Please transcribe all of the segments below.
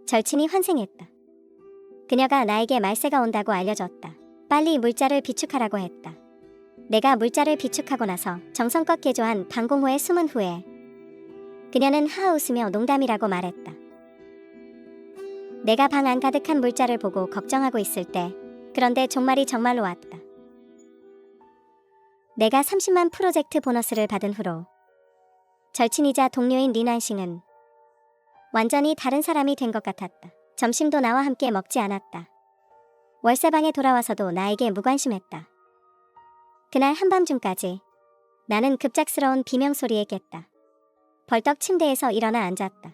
절친이 환생했다. 그녀가 나에게 말세가 온다고 알려줬다. 빨리 물자를 비축하라고 했다. 내가 물자를 비축하고 나서 정성껏 개조한 방공호에 숨은 후에 그녀는 하하 웃으며 농담이라고 말했다. 내가 방 안 가득한 물자를 보고 걱정하고 있을 때 그런데 종말이 정말로 왔다. 내가 30만 프로젝트 보너스를 받은 후로 절친이자 동료인 리난싱은 완전히 다른 사람이 된 것 같았다. 점심도 나와 함께 먹지 않았다. 월세방에 돌아와서도 나에게 무관심했다. 그날 한밤중까지 나는 급작스러운 비명소리에 깼다. 벌떡 침대에서 일어나 앉았다.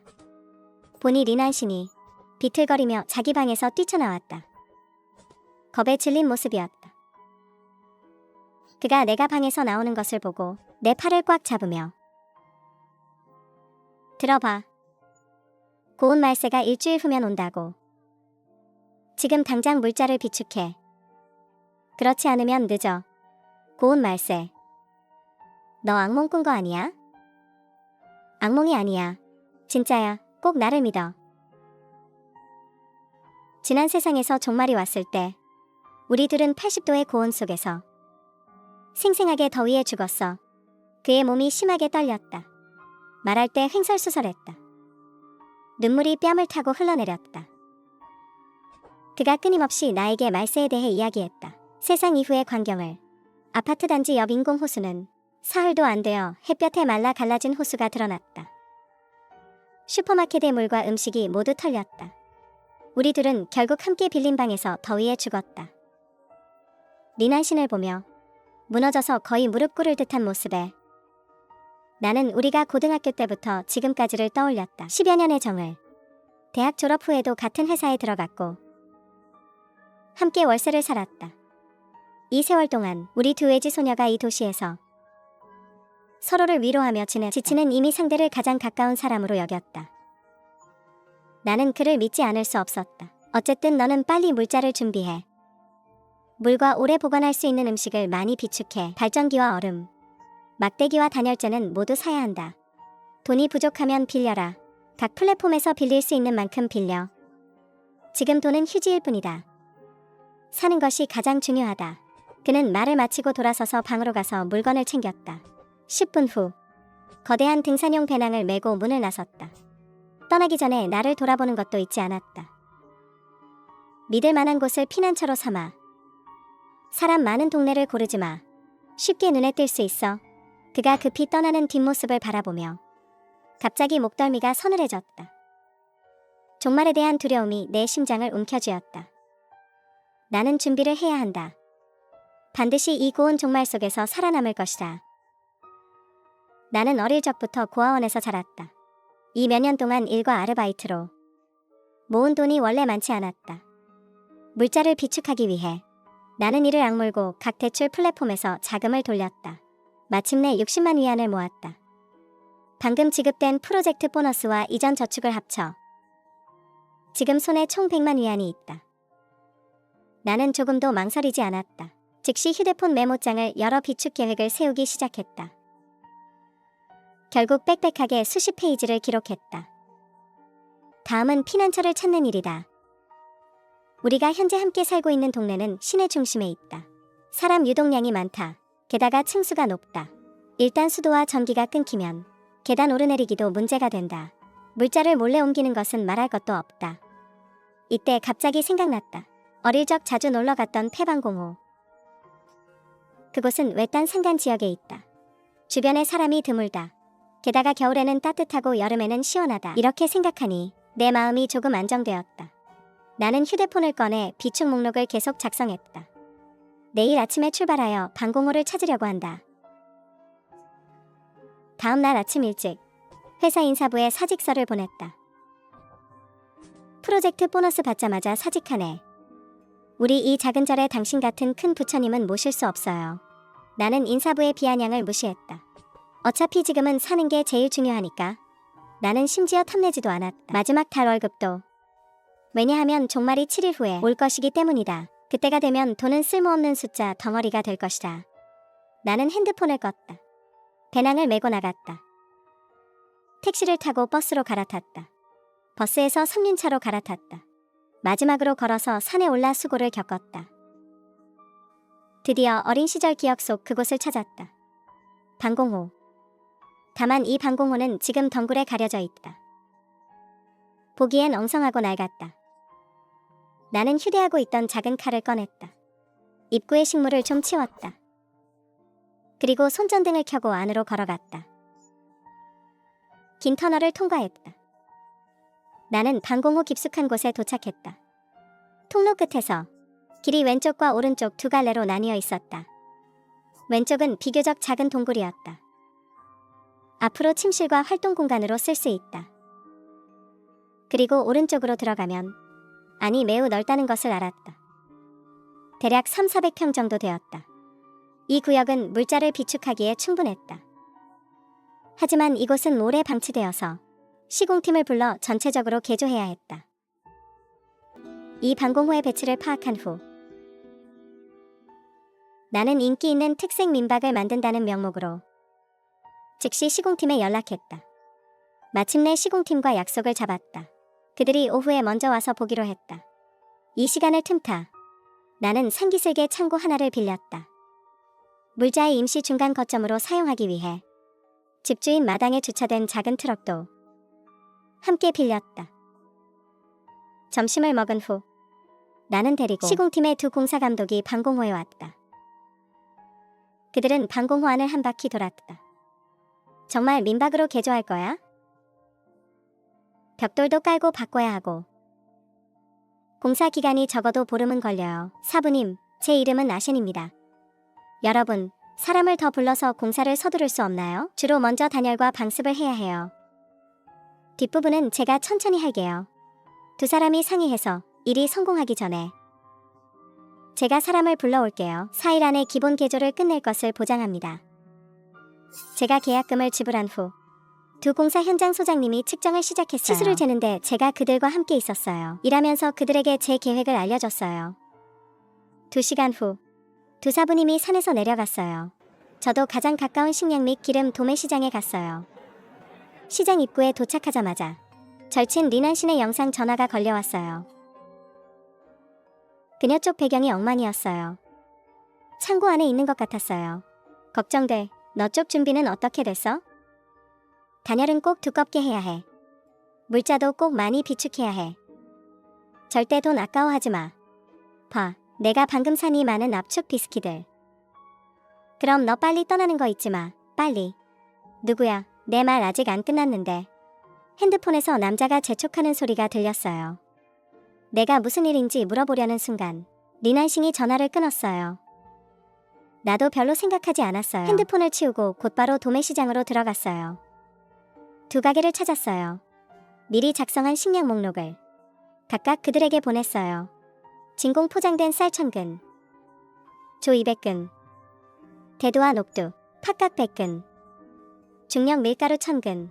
보니 리난신이 비틀거리며 자기 방에서 뛰쳐나왔다. 겁에 질린 모습이었다. 그가 내가 방에서 나오는 것을 보고 내 팔을 꽉 잡으며 들어봐. 고운 말세가 일주일 후면 온다고. 지금 당장 물자를 비축해. 그렇지 않으면 늦어. 고운 말세. 너 악몽 꾼 거 아니야? 악몽이 아니야. 진짜야. 꼭 나를 믿어. 지난 세상에서 종말이 왔을 때 우리 둘은 80도의 고온 속에서 생생하게 더위에 죽었어. 그의 몸이 심하게 떨렸다. 말할 때 횡설수설했다. 눈물이 뺨을 타고 흘러내렸다. 그가 끊임없이 나에게 말세에 대해 이야기했다. 세상 이후의 광경을. 아파트 단지 옆 인공호수는 사흘도 안 되어 햇볕에 말라 갈라진 호수가 드러났다. 슈퍼마켓의 물과 음식이 모두 털렸다. 우리 둘은 결국 함께 빌린 방에서 더위에 죽었다. 리난신을 보며 무너져서 거의 무릎 꿇을 듯한 모습에 나는 우리가 고등학교 때부터 지금까지를 떠올렸다. 10여 년의 정을. 대학 졸업 후에도 같은 회사에 들어갔고 함께 월세를 살았다. 이 세월 동안 우리 두 외지 소녀가 이 도시에서 서로를 위로하며 지치는 이미 상대를 가장 가까운 사람으로 여겼다. 나는 그를 믿지 않을 수 없었다. 어쨌든 너는 빨리 물자를 준비해. 물과 오래 보관할 수 있는 음식을 많이 비축해. 발전기와 얼음, 막대기와 단열재는 모두 사야 한다. 돈이 부족하면 빌려라. 각 플랫폼에서 빌릴 수 있는 만큼 빌려. 지금 돈은 휴지일 뿐이다. 사는 것이 가장 중요하다. 그는 말을 마치고 돌아서서 방으로 가서 물건을 챙겼다. 10분 후 거대한 등산용 배낭을 메고 문을 나섰다. 떠나기 전에 나를 돌아보는 것도 잊지 않았다. 믿을 만한 곳을 피난처로 삼아. 사람 많은 동네를 고르지 마. 쉽게 눈에 띌 수 있어. 그가 급히 떠나는 뒷모습을 바라보며 갑자기 목덜미가 서늘해졌다. 종말에 대한 두려움이 내 심장을 움켜쥐었다. 나는 준비를 해야 한다. 반드시 이 고운 종말 속에서 살아남을 것이다. 나는 어릴 적부터 고아원에서 자랐다. 이 몇 년 동안 일과 아르바이트로 모은 돈이 원래 많지 않았다. 물자를 비축하기 위해 나는 이를 악물고 각 대출 플랫폼에서 자금을 돌렸다. 마침내 60만 위안을 모았다. 방금 지급된 프로젝트 보너스와 이전 저축을 합쳐 지금 손에 총 100만 위안이 있다. 나는 조금도 망설이지 않았다. 즉시 휴대폰 메모장을 열어 비축 계획을 세우기 시작했다. 결국 빽빽하게 수십 페이지를 기록했다. 다음은 피난처를 찾는 일이다. 우리가 현재 함께 살고 있는 동네는 시내 중심에 있다. 사람 유동량이 많다. 게다가 층수가 높다. 일단 수도와 전기가 끊기면 계단 오르내리기도 문제가 된다. 물자를 몰래 옮기는 것은 말할 것도 없다. 이때 갑자기 생각났다. 어릴 적 자주 놀러갔던 폐방공호. 그곳은 외딴 산간 지역에 있다. 주변에 사람이 드물다. 게다가 겨울에는 따뜻하고 여름에는 시원하다. 이렇게 생각하니 내 마음이 조금 안정되었다. 나는 휴대폰을 꺼내 비축 목록을 계속 작성했다. 내일 아침에 출발하여 방공호를 찾으려고 한다. 다음 날 아침 일찍 회사 인사부에 사직서를 보냈다. 프로젝트 보너스 받자마자 사직하네. 우리 이 작은 절에 당신 같은 큰 부처님은 모실 수 없어요. 나는 인사부의 비아냥을 무시했다. 어차피 지금은 사는 게 제일 중요하니까. 나는 심지어 탐내지도 않았다. 마지막 달 월급도. 왜냐하면 종말이 7일 후에 올 것이기 때문이다. 그때가 되면 돈은 쓸모없는 숫자 덩어리가 될 것이다. 나는 핸드폰을 껐다. 배낭을 메고 나갔다. 택시를 타고 버스로 갈아탔다. 버스에서 3륜차로 갈아탔다. 마지막으로 걸어서 산에 올라 수고를 겪었다. 드디어 어린 시절 기억 속 그곳을 찾았다. 방공호. 다만 이 방공호는 지금 덩굴에 가려져 있다. 보기엔 엉성하고 낡았다. 나는 휴대하고 있던 작은 칼을 꺼냈다. 입구에 식물을 좀 치웠다. 그리고 손전등을 켜고 안으로 걸어갔다. 긴 터널을 통과했다. 나는 방공호 깊숙한 곳에 도착했다. 통로 끝에서 길이 왼쪽과 오른쪽 두 갈래로 나뉘어 있었다. 왼쪽은 비교적 작은 동굴이었다. 앞으로 침실과 활동 공간으로 쓸 수 있다. 그리고 오른쪽으로 들어가면 안이 매우 넓다는 것을 알았다. 대략 3,400평 정도 되었다. 이 구역은 물자를 비축하기에 충분했다. 하지만 이곳은 오래 방치되어서 시공팀을 불러 전체적으로 개조해야 했다. 이 방공호의 배치를 파악한 후 나는 인기 있는 특색 민박을 만든다는 명목으로 즉시 시공팀에 연락했다. 마침내 시공팀과 약속을 잡았다. 그들이 오후에 먼저 와서 보기로 했다. 이 시간을 틈타 나는 산기슭의 창고 하나를 빌렸다. 물자의 임시 중간 거점으로 사용하기 위해 집주인 마당에 주차된 작은 트럭도 함께 빌렸다. 점심을 먹은 후 나는 데리고 시공팀의 두 공사 감독이 방공호에 왔다. 그들은 방공호 안을 한 바퀴 돌았다. 정말 민박으로 개조할 거야? 벽돌도 깔고 바꿔야 하고 공사 기간이 적어도 보름은 걸려요. 사부님, 제 이름은 아셴입니다. 여러분, 사람을 더 불러서 공사를 서두를 수 없나요? 주로 먼저 단열과 방습을 해야 해요. 뒷부분은 제가 천천히 할게요. 두 사람이 상의해서 일이 성공하기 전에 제가 사람을 불러올게요. 4일 안에 기본 개조를 끝낼 것을 보장합니다. 제가 계약금을 지불한 후 두 공사 현장 소장님이 측정을 시작했어요. 치수를 재는데 제가 그들과 함께 있었어요. 일하면서 그들에게 제 계획을 알려줬어요. 2시간 후 두 사부님이 산에서 내려갔어요. 저도 가장 가까운 식량 및 기름 도매시장에 갔어요. 시장 입구에 도착하자마자 절친 리난 씨의 영상 전화가 걸려왔어요. 그녀 쪽 배경이 엉망이었어요. 창고 안에 있는 것 같았어요. 걱정돼. 너 쪽 준비는 어떻게 됐어? 단열은 꼭 두껍게 해야 해. 물자도 꼭 많이 비축해야 해. 절대 돈 아까워하지 마. 봐, 내가 방금 산 이 많은 압축 비스킷들. 그럼 너 빨리 떠나는 거 잊지 마. 빨리. 누구야? 내 말 아직 안 끝났는데. 핸드폰에서 남자가 재촉하는 소리가 들렸어요. 내가 무슨 일인지 물어보려는 순간 리난싱이 전화를 끊었어요. 나도 별로 생각하지 않았어요. 핸드폰을 치우고 곧바로 도매시장으로 들어갔어요. 두 가게를 찾았어요. 미리 작성한 식량 목록을 각각 그들에게 보냈어요. 진공 포장된 쌀 1000근, 조 200근, 대두와 녹두, 팥각 100근, 중력 밀가루 1000근,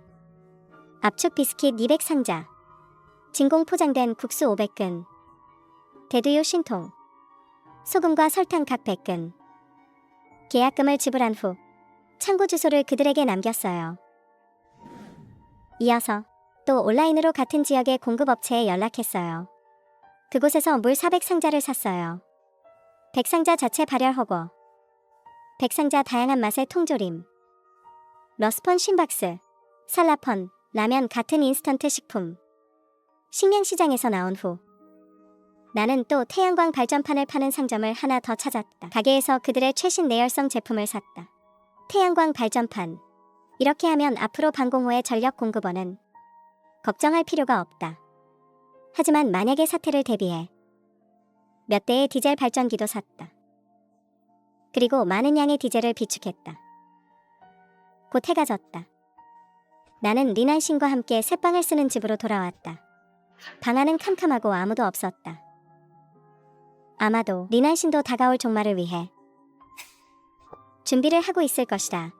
압축 비스킷 200상자, 진공 포장된 국수 500근, 대두유 신통, 소금과 설탕 각 100근. 계약금을 지불한 후 창고 주소를 그들에게 남겼어요. 이어서 또 온라인으로 같은 지역의 공급업체에 연락했어요. 그곳에서 물 400상자를 샀어요. 100상자 자체 발열 허거, 100상자 다양한 맛의 통조림, 러스펀 쉰박스, 살라펀, 라면 같은 인스턴트 식품. 식량시장에서 나온 후 나는 또 태양광 발전판을 파는 상점을 하나 더 찾았다. 가게에서 그들의 최신 내열성 제품을 샀다. 태양광 발전판. 이렇게 하면 앞으로 방공호의 전력 공급원은 걱정할 필요가 없다. 하지만 만약의 사태를 대비해 몇 대의 디젤 발전기도 샀다. 그리고 많은 양의 디젤을 비축했다. 곧 해가 졌다. 나는 리난신과 함께 새방을 쓰는 집으로 돌아왔다. 방 안은 캄캄하고 아무도 없었다. 아마도 리난신도 다가올 종말을 위해 준비를 하고 있을 것이다.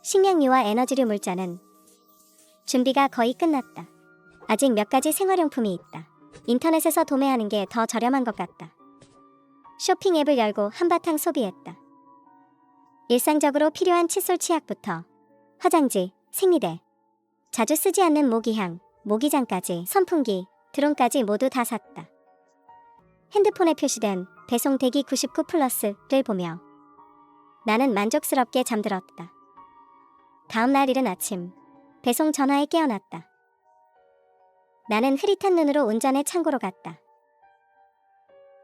식량류와 에너지류 물자는 준비가 거의 끝났다. 아직 몇 가지 생활용품이 있다. 인터넷에서 도매하는 게 더 저렴한 것 같다. 쇼핑 앱을 열고 한바탕 소비했다. 일상적으로 필요한 칫솔 치약부터 화장지, 생리대, 자주 쓰지 않는 모기향, 모기장까지, 선풍기, 드론까지 모두 다 샀다. 핸드폰에 표시된 배송 대기 99+를 보며 나는 만족스럽게 잠들었다. 다음 날 이른 아침, 배송 전화에 깨어났다. 나는 흐릿한 눈으로 운전해 창고로 갔다.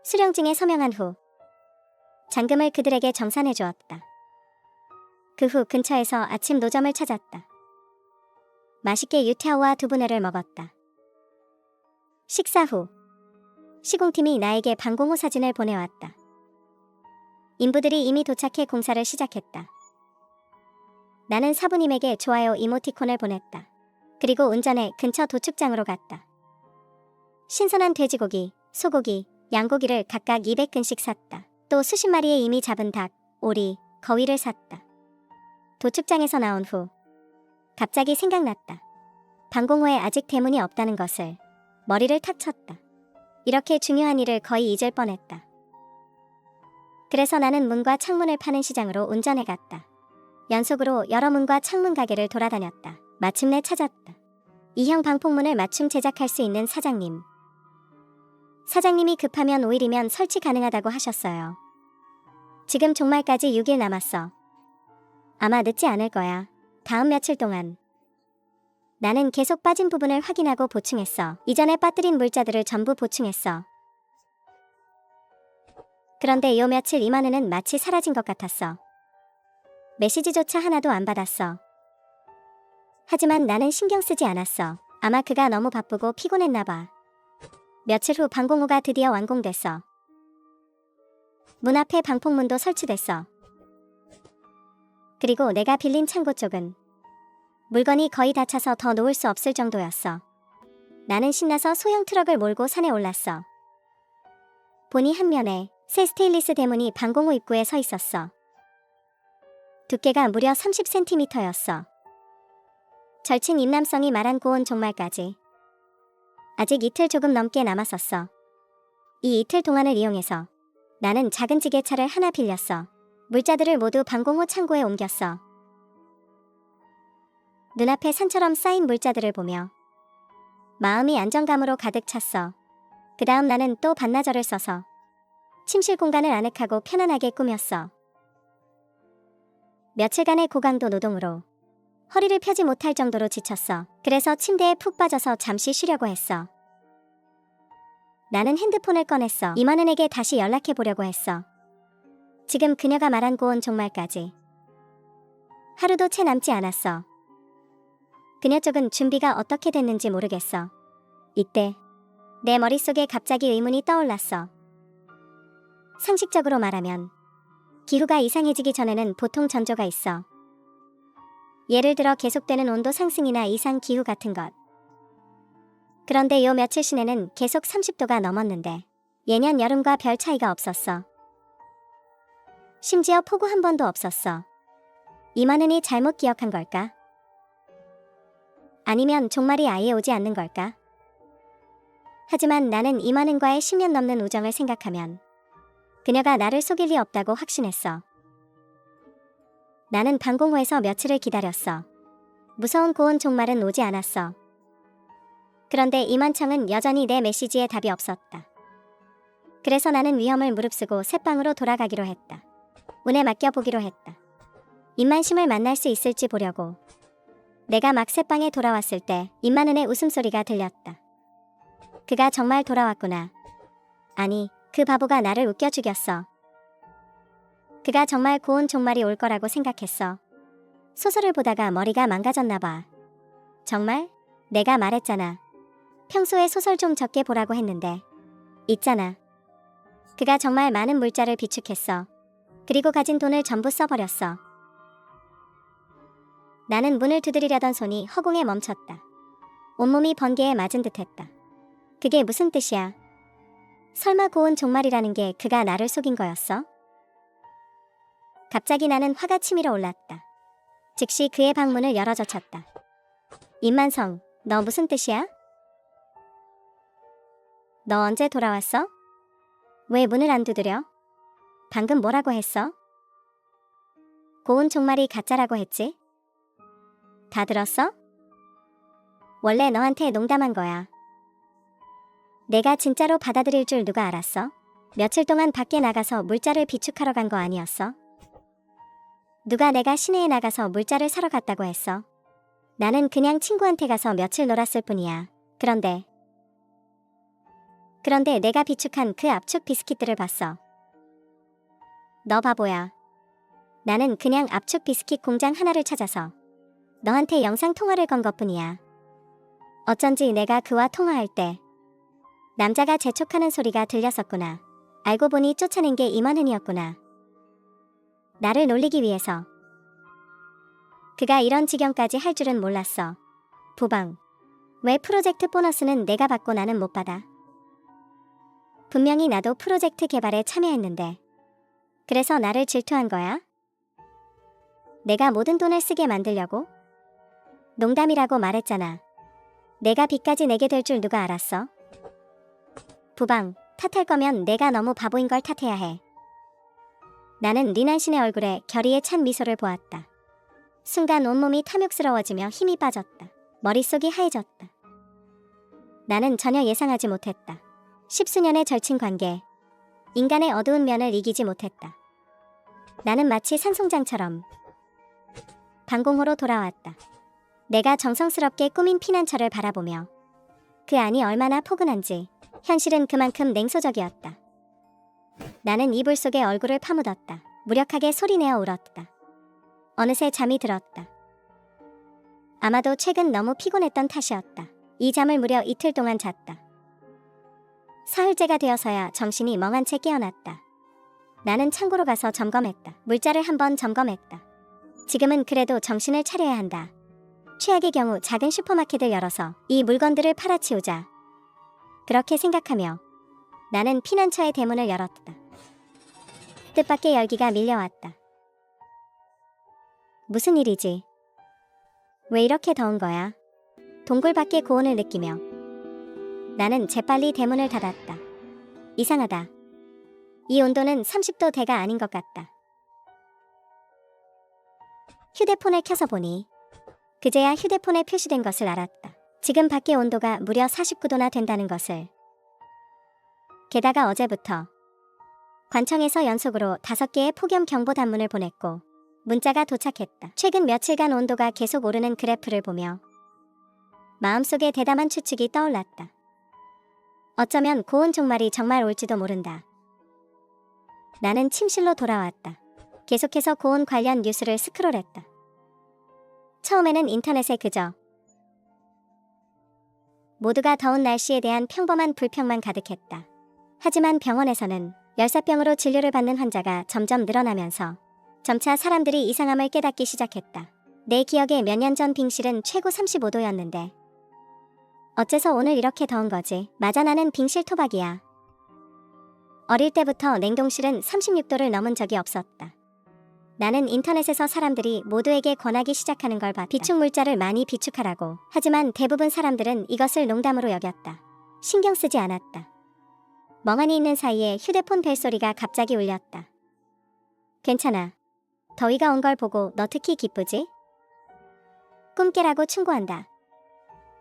수령증에 서명한 후 잔금을 그들에게 정산해 주었다. 그 후 근처에서 아침 노점을 찾았다. 맛있게 유태어와 두부회를 먹었다. 식사 후 시공팀이 나에게 방공호 사진을 보내왔다. 인부들이 이미 도착해 공사를 시작했다. 나는 사부님에게 좋아요 이모티콘을 보냈다. 그리고 운전해 근처 도축장으로 갔다. 신선한 돼지고기, 소고기, 양고기를 각각 200근씩 샀다. 또 수십 마리의 이미 잡은 닭, 오리, 거위를 샀다. 도축장에서 나온 후 갑자기 생각났다. 방공호에 아직 대문이 없다는 것을. 머리를 탁 쳤다. 이렇게 중요한 일을 거의 잊을 뻔했다. 그래서 나는 문과 창문을 파는 시장으로 운전해 갔다. 연속으로 여러 문과 창문 가게를 돌아다녔다. 마침내 찾았다. E형 방폭문을 맞춤 제작할 수 있는 사장님. 사장님이 급하면 5일이면 설치 가능하다고 하셨어요. 지금 종말까지 6일 남았어. 아마 늦지 않을 거야. 다음 며칠 동안. 나는 계속 빠진 부분을 확인하고 보충했어. 이전에 빠뜨린 물자들을 전부 보충했어. 그런데 요 며칠 이만은은 마치 사라진 것 같았어. 메시지조차 하나도 안 받았어. 하지만 나는 신경 쓰지 않았어. 아마 그가 너무 바쁘고 피곤했나 봐. 며칠 후 방공호가 드디어 완공됐어. 문 앞에 방폭문도 설치됐어. 그리고 내가 빌린 창고 쪽은 물건이 거의 다 차서 더 놓을 수 없을 정도였어. 나는 신나서 소형 트럭을 몰고 산에 올랐어. 보니 한 면에 새 스테인리스 대문이 방공호 입구에 서 있었어. 두께가 무려 30cm였어. 절친 임남성이 말한 고온 종말까지 아직 이틀 조금 넘게 남았었어. 이 이틀 동안을 이용해서 나는 작은 지게차를 하나 빌렸어. 물자들을 모두 방공호 창고에 옮겼어. 눈앞에 산처럼 쌓인 물자들을 보며 마음이 안정감으로 가득 찼어. 그 다음 나는 또 반나절을 써서 침실 공간을 아늑하고 편안하게 꾸몄어. 며칠간의 고강도 노동으로 허리를 펴지 못할 정도로 지쳤어. 그래서 침대에 푹 빠져서 잠시 쉬려고 했어. 나는 핸드폰을 꺼냈어. 이만은에게 다시 연락해 보려고 했어. 지금 그녀가 말한 고온 종말까지 하루도 채 남지 않았어. 그녀 쪽은 준비가 어떻게 됐는지 모르겠어. 이때 내 머릿속에 갑자기 의문이 떠올랐어. 상식적으로 말하면 기후가 이상해지기 전에는 보통 전조가 있어. 예를 들어 계속되는 온도 상승이나 이상 기후 같은 것. 그런데 요 며칠 시내는 계속 30도가 넘었는데 예년 여름과 별 차이가 없었어. 심지어 폭우 한 번도 없었어. 이만은이 잘못 기억한 걸까? 아니면 종말이 아예 오지 않는 걸까? 하지만 나는 이만은과의 10년 넘는 우정을 생각하면 그녀가 나를 속일 리 없다고 확신했어. 나는 방공호에서 며칠을 기다렸어. 무서운 고온 종말은 오지 않았어. 그런데 임원청은 여전히 내 메시지에 답이 없었다. 그래서 나는 위험을 무릅쓰고 새방으로 돌아가기로 했다. 운에 맡겨보기로 했다. 임만심을 만날 수 있을지 보려고. 내가 막 새방에 돌아왔을 때 임만은의 웃음소리가 들렸다. 그가 정말 돌아왔구나. 아니, 그 바보가 나를 웃겨 죽였어. 그가 정말 고온 종말이 올 거라고 생각했어. 소설을 보다가 머리가 망가졌나 봐. 정말? 내가 말했잖아. 평소에 소설 좀 적게 보라고 했는데. 있잖아. 그가 정말 많은 물자를 비축했어. 그리고 가진 돈을 전부 써버렸어. 나는 문을 두드리려던 손이 허공에 멈췄다. 온몸이 번개에 맞은 듯했다. 그게 무슨 뜻이야? 설마 고온 종말이라는 게 그가 나를 속인 거였어? 갑자기 나는 화가 치밀어 올랐다. 즉시 그의 방문을 열어젖혔다. 임만성, 너 무슨 뜻이야? 너 언제 돌아왔어? 왜 문을 안 두드려? 방금 뭐라고 했어? 고온 종말이 가짜라고 했지? 다 들었어? 원래 너한테 농담한 거야. 내가 진짜로 받아들일 줄 누가 알았어? 며칠 동안 밖에 나가서 물자를 비축하러 간 거 아니었어? 누가 내가 시내에 나가서 물자를 사러 갔다고 했어? 나는 그냥 친구한테 가서 며칠 놀았을 뿐이야. 그런데 내가 비축한 그 압축 비스킷들을 봤어. 너 바보야. 나는 그냥 압축 비스킷 공장 하나를 찾아서 너한테 영상 통화를 건 것뿐이야. 어쩐지 내가 그와 통화할 때 남자가 재촉하는 소리가 들렸었구나. 알고 보니 쫓아낸 게 임원은이었구나. 나를 놀리기 위해서. 그가 이런 지경까지 할 줄은 몰랐어. 부방. 왜 프로젝트 보너스는 내가 받고 나는 못 받아? 분명히 나도 프로젝트 개발에 참여했는데. 그래서 나를 질투한 거야? 내가 모든 돈을 쓰게 만들려고? 농담이라고 말했잖아. 내가 빚까지 내게 될 줄 누가 알았어? 부방, 탓할 거면 내가 너무 바보인 걸 탓해야 해. 나는 리난신의 얼굴에 결의에 찬 미소를 보았다. 순간 온몸이 탐욕스러워지며 힘이 빠졌다. 머릿속이 하얘졌다. 나는 전혀 예상하지 못했다. 십수년의 절친 관계. 인간의 어두운 면을 이기지 못했다. 나는 마치 산송장처럼 방공호로 돌아왔다. 내가 정성스럽게 꾸민 피난처를 바라보며 그 안이 얼마나 포근한지 현실은 그만큼 냉소적이었다. 나는 이불 속에 얼굴을 파묻었다. 무력하게 소리내어 울었다. 어느새 잠이 들었다. 아마도 최근 너무 피곤했던 탓이었다. 이 잠을 무려 이틀 동안 잤다. 사흘째가 되어서야 정신이 멍한 채 깨어났다. 나는 창고로 가서 점검했다. 물자를 한번 점검했다. 지금은 그래도 정신을 차려야 한다. 최악의 경우 작은 슈퍼마켓을 열어서 이 물건들을 팔아치우자. 그렇게 생각하며 나는 피난처의 대문을 열었다. 뜻밖의 열기가 밀려왔다. 무슨 일이지? 왜 이렇게 더운 거야? 동굴 밖의 고온을 느끼며 나는 재빨리 대문을 닫았다. 이상하다. 이 온도는 30도대가 아닌 것 같다. 휴대폰을 켜서 보니 그제야 휴대폰에 표시된 것을 알았다. 지금 밖의 온도가 무려 49도나 된다는 것을. 게다가 어제부터 관청에서 연속으로 5개의 폭염 경보 단문을 보냈고 문자가 도착했다. 최근 며칠간 온도가 계속 오르는 그래프를 보며 마음속에 대담한 추측이 떠올랐다. 어쩌면 고온 종말이 정말 올지도 모른다. 나는 침실로 돌아왔다. 계속해서 고온 관련 뉴스를 스크롤했다. 처음에는 인터넷에 그저 모두가 더운 날씨에 대한 평범한 불평만 가득했다. 하지만 병원에서는 열사병으로 진료를 받는 환자가 점점 늘어나면서 점차 사람들이 이상함을 깨닫기 시작했다. 내 기억에 몇 년 전 빙실은 최고 35도였는데 어째서 오늘 이렇게 더운 거지? 맞아, 나는 빙실 토박이야. 어릴 때부터 냉동실은 36도를 넘은 적이 없었다. 나는 인터넷에서 사람들이 모두에게 권하기 시작하는 걸 봤다. 비축 물자를 많이 비축하라고. 하지만 대부분 사람들은 이것을 농담으로 여겼다. 신경 쓰지 않았다. 멍하니 있는 사이에 휴대폰 벨소리가 갑자기 울렸다. 괜찮아. 더위가 온 걸 보고 너 특히 기쁘지? 꿈 깨라고 충고한다.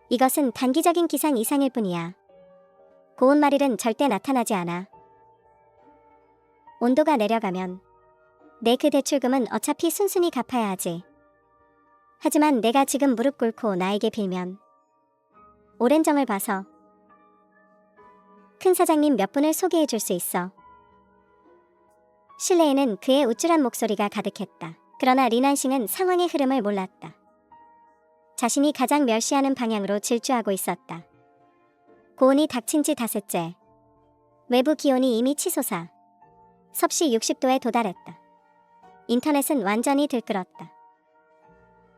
이것은 단기적인 기상 이상일 뿐이야. 고온 말일은 절대 나타나지 않아. 온도가 내려가면 내 그 대출금은 어차피 순순히 갚아야 하지. 하지만 내가 지금 무릎 꿇고 나에게 빌면 오랜 정을 봐서 큰 사장님 몇 분을 소개해 줄 수 있어. 실내에는 그의 우쭐한 목소리가 가득했다. 그러나 리난싱은 상황의 흐름을 몰랐다. 자신이 가장 멸시하는 방향으로 질주하고 있었다. 고온이 닥친 지 닷새째. 외부 기온이 이미 치솟아 섭씨 60도에 도달했다. 인터넷은 완전히 들끓었다.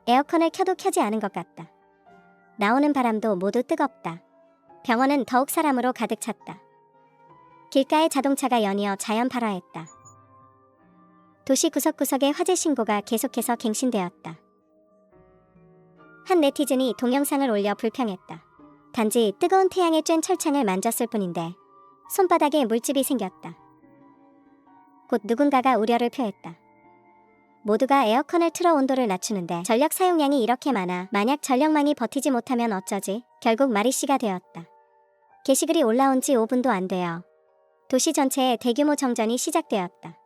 에어컨을 켜도 켜지 않은 것 같다. 나오는 바람도 모두 뜨겁다. 병원은 더욱 사람으로 가득 찼다. 길가에 자동차가 연이어 자연 발화했다. 도시 구석구석에 화재 신고가 계속해서 갱신되었다. 한 네티즌이 동영상을 올려 불평했다. 단지 뜨거운 태양에 쬐은 철창을 만졌을 뿐인데 손바닥에 물집이 생겼다. 곧 누군가가 우려를 표했다. 모두가 에어컨을 틀어 온도를 낮추는데 전력 사용량이 이렇게 많아 만약 전력망이 버티지 못하면 어쩌지? 결국 마리씨가 되었다. 게시글이 올라온 지 5분도 안 되어 도시 전체에 대규모 정전이 시작되었다.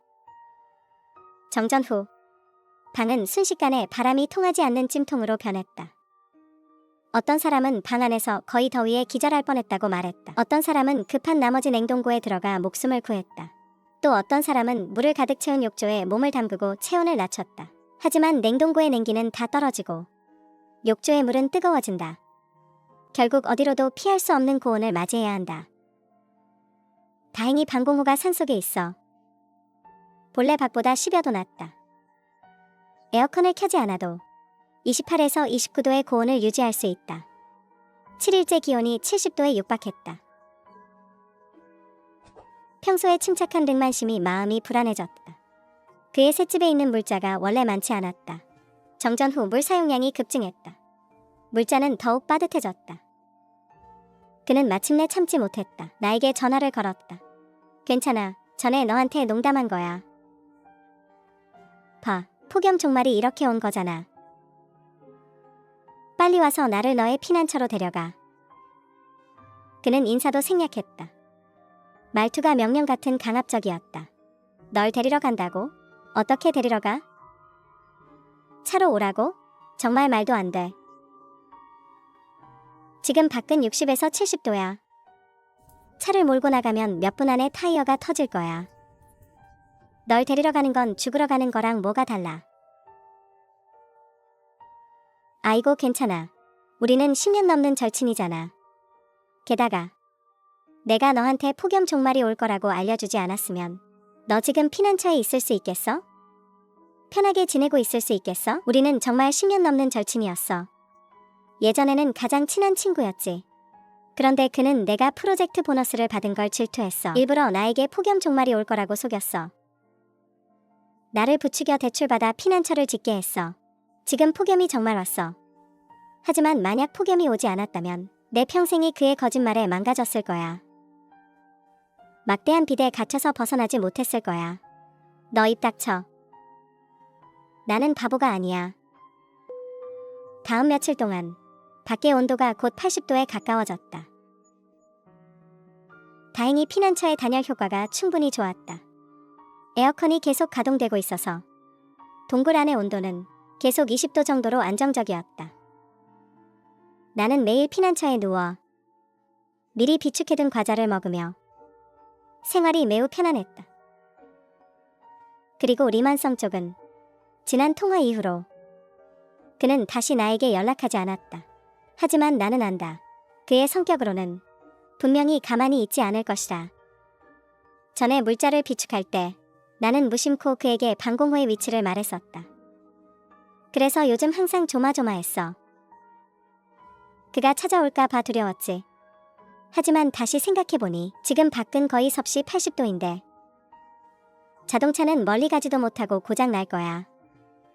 정전 후 방은 순식간에 바람이 통하지 않는 찜통으로 변했다. 어떤 사람은 방 안에서 거의 더위에 기절할 뻔했다고 말했다. 어떤 사람은 급한 나머지 냉동고에 들어가 목숨을 구했다. 또 어떤 사람은 물을 가득 채운 욕조에 몸을 담그고 체온을 낮췄다. 하지만 냉동고의 냉기는 다 떨어지고 욕조의 물은 뜨거워진다. 결국 어디로도 피할 수 없는 고온을 맞이해야 한다. 다행히 방공호가 산속에 있어 본래 밖보다 10여 도 낮다. 에어컨을 켜지 않아도 28에서 29도의 고온을 유지할 수 있다. 7일째 기온이 70도에 육박했다. 평소에 침착한 르만심이 마음이 불안해졌다. 그의 셋집에 있는 물자가 원래 많지 않았다. 정전 후 물 사용량이 급증했다. 물자는 더욱 빠듯해졌다. 그는 마침내 참지 못했다. 나에게 전화를 걸었다. 괜찮아. 전에 너한테 농담한 거야. 봐. 폭염 종말이 이렇게 온 거잖아. 빨리 와서 나를 너의 피난처로 데려가. 그는 인사도 생략했다. 말투가 명령 같은 강압적이었다. 널 데리러 간다고? 어떻게 데리러 가? 차로 오라고? 정말 말도 안 돼. 지금 밖은 60에서 70도야. 차를 몰고 나가면 몇 분 안에 타이어가 터질 거야. 널 데리러 가는 건 죽으러 가는 거랑 뭐가 달라? 아이고 괜찮아. 우리는 10년 넘는 절친이잖아. 게다가 내가 너한테 폭염 종말이 올 거라고 알려주지 않았으면 너 지금 피난처에 있을 수 있겠어? 편하게 지내고 있을 수 있겠어? 우리는 정말 10년 넘는 절친이었어. 예전에는 가장 친한 친구였지. 그런데 그는 내가 프로젝트 보너스를 받은 걸 질투했어. 일부러 나에게 폭염 종말이 올 거라고 속였어. 나를 부추겨 대출받아 피난처를 짓게 했어. 지금 폭염이 정말 왔어. 하지만 만약 폭염이 오지 않았다면 내 평생이 그의 거짓말에 망가졌을 거야. 막대한 빚에 갇혀서 벗어나지 못했을 거야. 너 입 닥쳐. 나는 바보가 아니야. 다음 며칠 동안 밖의 온도가 곧 80도에 가까워졌다. 다행히 피난처의 단열 효과가 충분히 좋았다. 에어컨이 계속 가동되고 있어서 동굴 안의 온도는 계속 20도 정도로 안정적이었다. 나는 매일 피난처에 누워 미리 비축해둔 과자를 먹으며 생활이 매우 편안했다. 그리고 리만성 쪽은 지난 통화 이후로 그는 다시 나에게 연락하지 않았다. 하지만 나는 안다. 그의 성격으로는 분명히 가만히 있지 않을 것이다. 전에 물자를 비축할 때 나는 무심코 그에게 방공호의 위치를 말했었다. 그래서 요즘 항상 조마조마했어. 그가 찾아올까 봐 두려웠지. 하지만 다시 생각해보니 지금 밖은 거의 섭씨 80도인데 자동차는 멀리 가지도 못하고 고장 날 거야.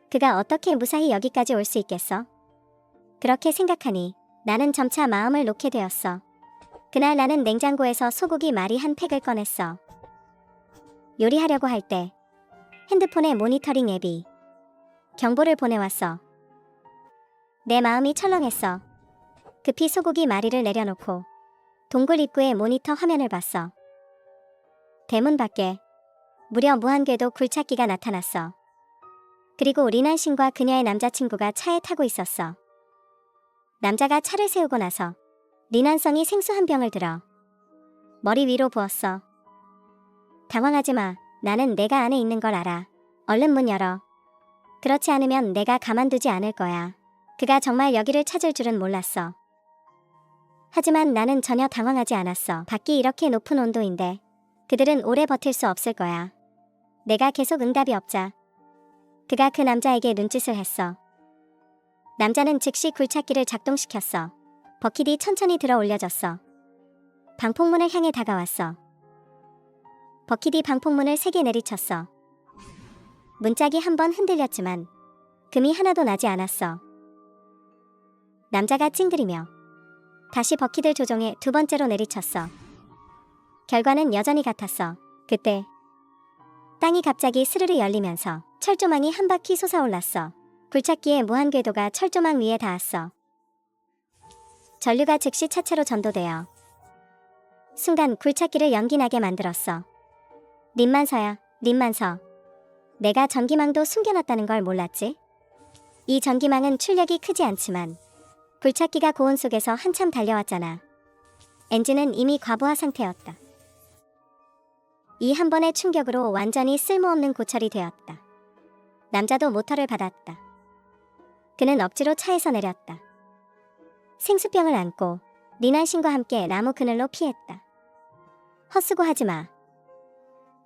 그가 어떻게 무사히 여기까지 올 수 있겠어? 그렇게 생각하니 나는 점차 마음을 놓게 되었어. 그날 나는 냉장고에서 소고기 말이 한 팩을 꺼냈어. 요리하려고 할 때 핸드폰에 모니터링 앱이 경보를 보내왔어. 내 마음이 철렁했어. 급히 소고기 마리를 내려놓고 동굴 입구의 모니터 화면을 봤어. 대문 밖에 무려 무한궤도 굴착기가 나타났어. 그리고 리난신과 그녀의 남자친구가 차에 타고 있었어. 남자가 차를 세우고 나서 리난성이 생수 한 병을 들어 머리 위로 부었어. 당황하지 마. 나는 내가 안에 있는 걸 알아. 얼른 문 열어. 그렇지 않으면 내가 가만두지 않을 거야. 그가 정말 여기를 찾을 줄은 몰랐어. 하지만 나는 전혀 당황하지 않았어. 밖이 이렇게 높은 온도인데 그들은 오래 버틸 수 없을 거야. 내가 계속 응답이 없자 그가 그 남자에게 눈짓을 했어. 남자는 즉시 굴착기를 작동시켰어. 버킷이 천천히 들어 올려졌어. 방폭문을 향해 다가왔어. 버킷이 방폭문을 세게 내리쳤어. 문짝이 한 번 흔들렸지만 금이 하나도 나지 않았어. 남자가 찡그리며 다시 버킷을 조종해 두 번째로 내리쳤어. 결과는 여전히 같았어. 그때 땅이 갑자기 스르르 열리면서 철조망이 한 바퀴 솟아올랐어. 굴착기의 무한 궤도가 철조망 위에 닿았어. 전류가 즉시 차체로 전도되어 순간 굴착기를 연기나게 만들었어. 님만 서야, 님만 서. 내가 전기망도 숨겨놨다는 걸 몰랐지? 이 전기망은 출력이 크지 않지만 굴착기가 고온 속에서 한참 달려왔잖아. 엔진은 이미 과부하 상태였다. 이 한 번의 충격으로 완전히 쓸모없는 고철이 되었다. 남자도 모터를 받았다. 그는 억지로 차에서 내렸다. 생수병을 안고 리난신과 함께 나무 그늘로 피했다. 헛수고하지 마.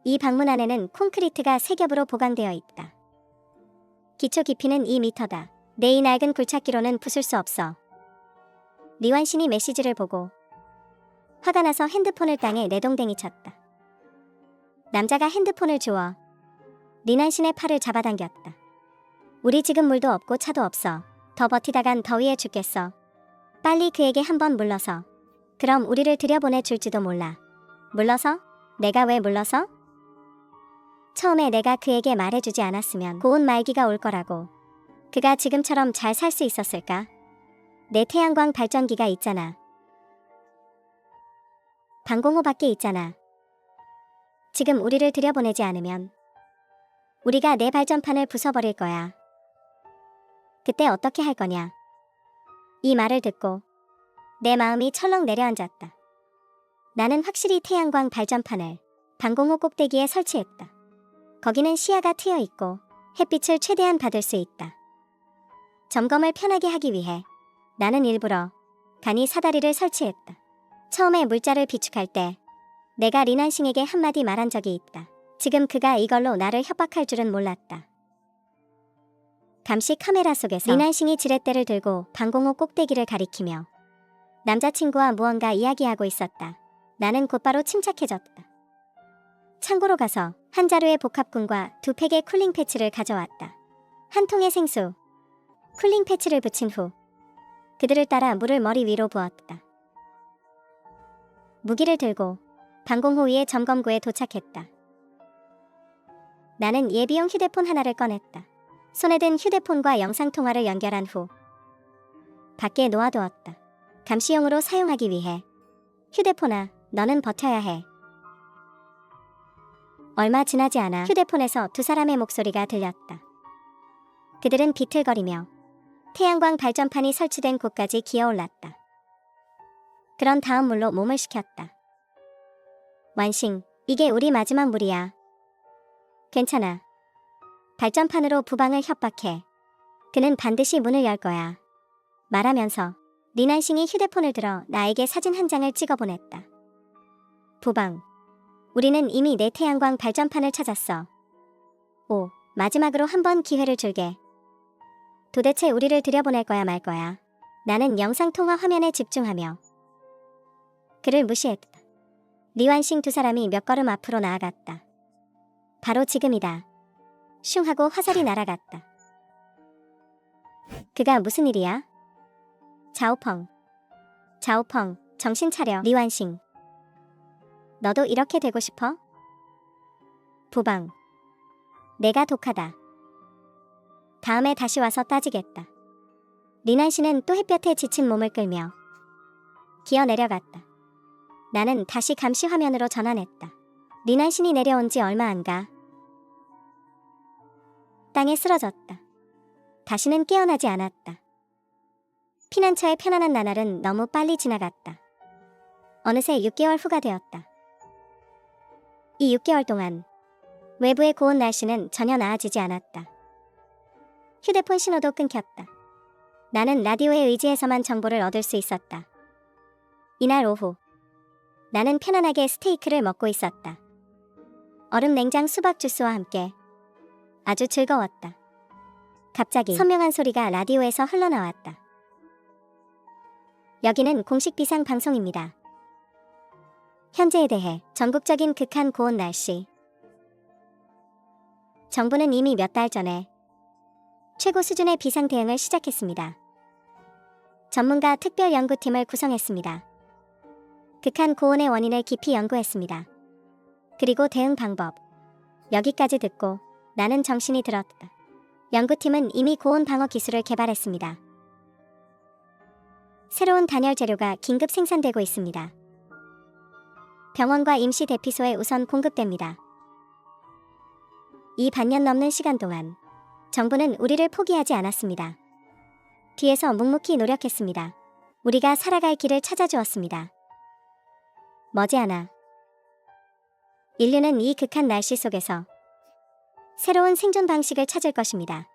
이 방문 안에는 콘크리트가 세 겹으로 보강되어 있다. 기초 깊이는 2m다. 내 이 낡은 굴착기로는 부술 수 없어. 리완신이 메시지를 보고 화가 나서 핸드폰을 땅에 내동댕이 쳤다. 남자가 핸드폰을 주워 리난신의 팔을 잡아당겼다. 우리 지금 물도 없고 차도 없어. 더 버티다간 더위에 죽겠어. 빨리 그에게 한번 물러서. 그럼 우리를 들여보내 줄지도 몰라. 물러서? 내가 왜 물러서? 처음에 내가 그에게 말해주지 않았으면 고운 말기가 올 거라고. 그가 지금처럼 잘 살 수 있었을까? 내 태양광 발전기가 있잖아. 방공호 밖에 있잖아. 지금 우리를 들여보내지 않으면 우리가 내 발전판을 부숴버릴 거야. 그때 어떻게 할 거냐? 이 말을 듣고 내 마음이 철렁 내려앉았다. 나는 확실히 태양광 발전판을 방공호 꼭대기에 설치했다. 거기는 시야가 트여 있고 햇빛을 최대한 받을 수 있다. 점검을 편하게 하기 위해 나는 일부러 간이 사다리를 설치했다. 처음에 물자를 비축할 때 내가 리난싱에게 한마디 말한 적이 있다. 지금 그가 이걸로 나를 협박할 줄은 몰랐다. 감시 카메라 속에서 리난싱이 지렛대를 들고 방공호 꼭대기를 가리키며 남자친구와 무언가 이야기하고 있었다. 나는 곧바로 침착해졌다. 창고로 가서 한 자루의 복합군과 2팩의 쿨링 패치를 가져왔다. 한 통의 생수, 쿨링 패치를 붙인 후 그들을 따라 물을 머리 위로 부었다. 무기를 들고 방공호 위의 점검구에 도착했다. 나는 예비용 휴대폰 하나를 꺼냈다. 손에 든 휴대폰과 영상통화를 연결한 후 밖에 놓아두었다. 감시용으로 사용하기 위해. 휴대폰아, 너는 버텨야 해. 얼마 지나지 않아 휴대폰에서 두 사람의 목소리가 들렸다. 그들은 비틀거리며 태양광 발전판이 설치된 곳까지 기어올랐다. 그런 다음 물로 몸을 식혔다. 완싱, 이게 우리 마지막 물이야. 괜찮아. 발전판으로 부방을 협박해. 그는 반드시 문을 열 거야. 말하면서 리난싱이 휴대폰을 들어 나에게 사진 한 장을 찍어 보냈다. 부방. 우리는 이미 내 태양광 발전판을 찾았어. 오, 마지막으로 한 번 기회를 줄게. 도대체 우리를 들여보낼 거야 말 거야. 나는 영상통화 화면에 집중하며 그를 무시했다. 리완싱 두 사람이 몇 걸음 앞으로 나아갔다. 바로 지금이다. 슝 하고 화살이 날아갔다. 그가 무슨 일이야? 자오펑. 자오펑, 정신 차려. 리완싱. 너도 이렇게 되고 싶어? 부방. 내가 독하다. 다음에 다시 와서 따지겠다. 리난씨는 또 햇볕에 지친 몸을 끌며 기어 내려갔다. 나는 다시 감시 화면으로 전환했다. 리난신이 내려온 지 얼마 안 가. 땅에 쓰러졌다. 다시는 깨어나지 않았다. 피난처의 편안한 나날은 너무 빨리 지나갔다. 어느새 6개월 후가 되었다. 이 6개월 동안 외부의 고온 날씨는 전혀 나아지지 않았다. 휴대폰 신호도 끊겼다. 나는 라디오에 의지해서만 정보를 얻을 수 있었다. 이날 오후 나는 편안하게 스테이크를 먹고 있었다. 얼음 냉장 수박 주스와 함께 아주 즐거웠다. 갑자기 선명한 소리가 라디오에서 흘러나왔다. 여기는 공식 비상 방송입니다. 현재에 대해 전국적인 극한 고온 날씨. 정부는 이미 몇 달 전에 최고 수준의 비상 대응을 시작했습니다. 전문가 특별 연구팀을 구성했습니다. 극한 고온의 원인을 깊이 연구했습니다. 그리고 대응 방법. 여기까지 듣고 나는 정신이 들었다. 연구팀은 이미 고온 방어 기술을 개발했습니다. 새로운 단열 재료가 긴급 생산되고 있습니다. 병원과 임시 대피소에 우선 공급됩니다. 이 반년 넘는 시간 동안 정부는 우리를 포기하지 않았습니다. 뒤에서 묵묵히 노력했습니다. 우리가 살아갈 길을 찾아주었습니다. 머지않아 인류는 이 극한 날씨 속에서 새로운 생존 방식을 찾을 것입니다.